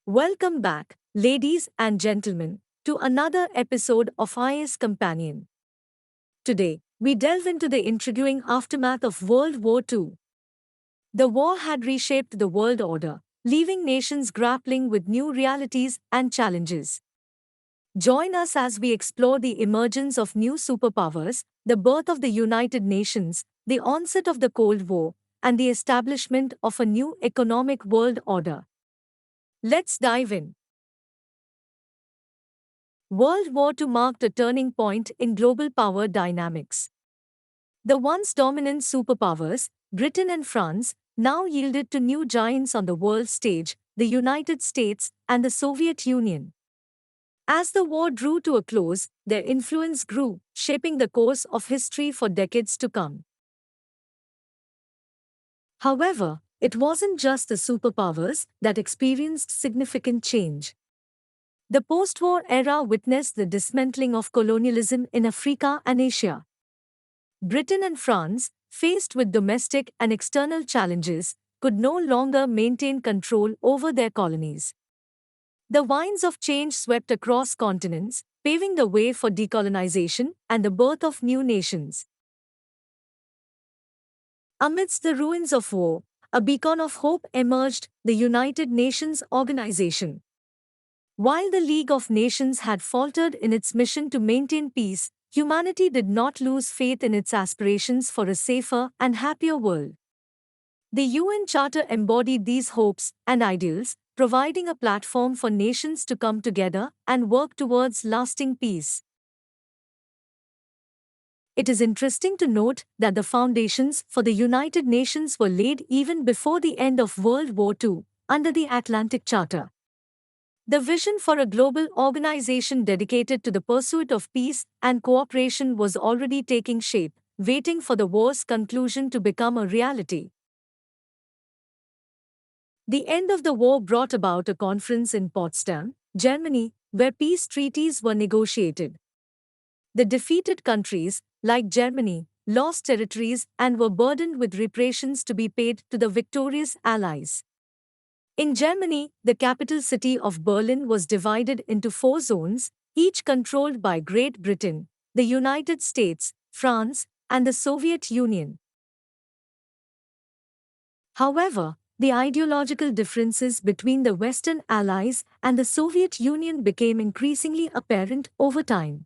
Welcome back, ladies and gentlemen, to another episode of IAS Companion. Today, we delve into the intriguing aftermath of World War II. The war had reshaped the world order, leaving nations grappling with new realities and challenges. Join us as we explore the emergence of new superpowers, the birth of the United Nations, the onset of the Cold War, and the establishment of a new economic world order. Let's dive in. World War II marked a turning point in global power dynamics. The once dominant superpowers, Britain and France, now yielded to new giants on the world stage, the United States and the Soviet Union. As the war drew to a close, their influence grew, shaping the course of history for decades to come. However, it wasn't just the superpowers that experienced significant change. The post-war era witnessed the dismantling of colonialism in Africa and Asia. Britain and France, faced with domestic and external challenges, could no longer maintain control over their colonies. The winds of change swept across continents, paving the way for decolonization and the birth of new nations. Amidst the ruins of war, a beacon of hope emerged, the United Nations Organization. While the League of Nations had faltered in its mission to maintain peace, humanity did not lose faith in its aspirations for a safer and happier world. The UN Charter embodied these hopes and ideals, providing a platform for nations to come together and work towards lasting peace. It is interesting to note that the foundations for the United Nations were laid even before the end of World War II, under the Atlantic Charter. The vision for a global organization dedicated to the pursuit of peace and cooperation was already taking shape, waiting for the war's conclusion to become a reality. The end of the war brought about a conference in Potsdam, Germany, where peace treaties were negotiated. The defeated countries, like Germany, lost territories and were burdened with reparations to be paid to the victorious allies. In Germany, the capital city of Berlin was divided into 4 zones, each controlled by Great Britain, the United States, France, and the Soviet Union. However, the ideological differences between the Western Allies and the Soviet Union became increasingly apparent over time.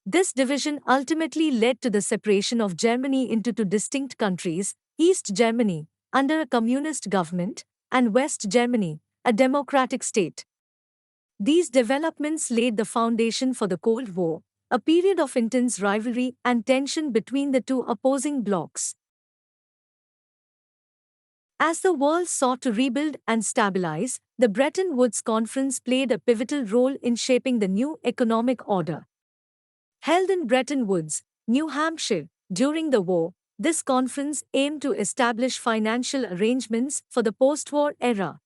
This division ultimately led to the separation of Germany into 2 distinct countries, East Germany, under a communist government, and West Germany, a democratic state. These developments laid the foundation for the Cold War, a period of intense rivalry and tension between the 2 opposing blocs. As the world sought to rebuild and stabilize, the Bretton Woods Conference played a pivotal role in shaping the new economic order. Held in Bretton Woods, New Hampshire, during the war, this conference aimed to establish financial arrangements for the post-war era.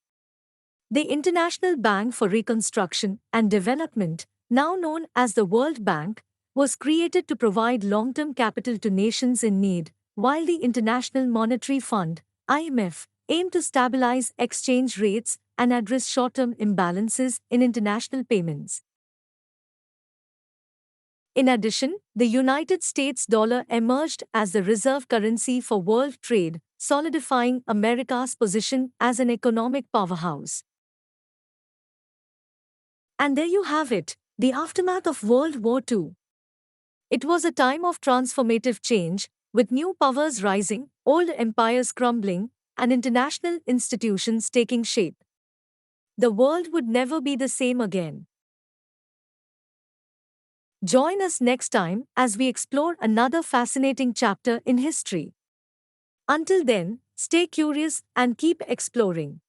The International Bank for Reconstruction and Development, now known as the World Bank, was created to provide long-term capital to nations in need, while the International Monetary Fund, IMF, aimed to stabilize exchange rates and address short-term imbalances in international payments. In addition, the United States dollar emerged as the reserve currency for world trade, solidifying America's position as an economic powerhouse. And there you have it, the aftermath of World War II. It was a time of transformative change, with new powers rising, old empires crumbling, and international institutions taking shape. The world would never be the same again. Join us next time as we explore another fascinating chapter in history. Until then, stay curious and keep exploring.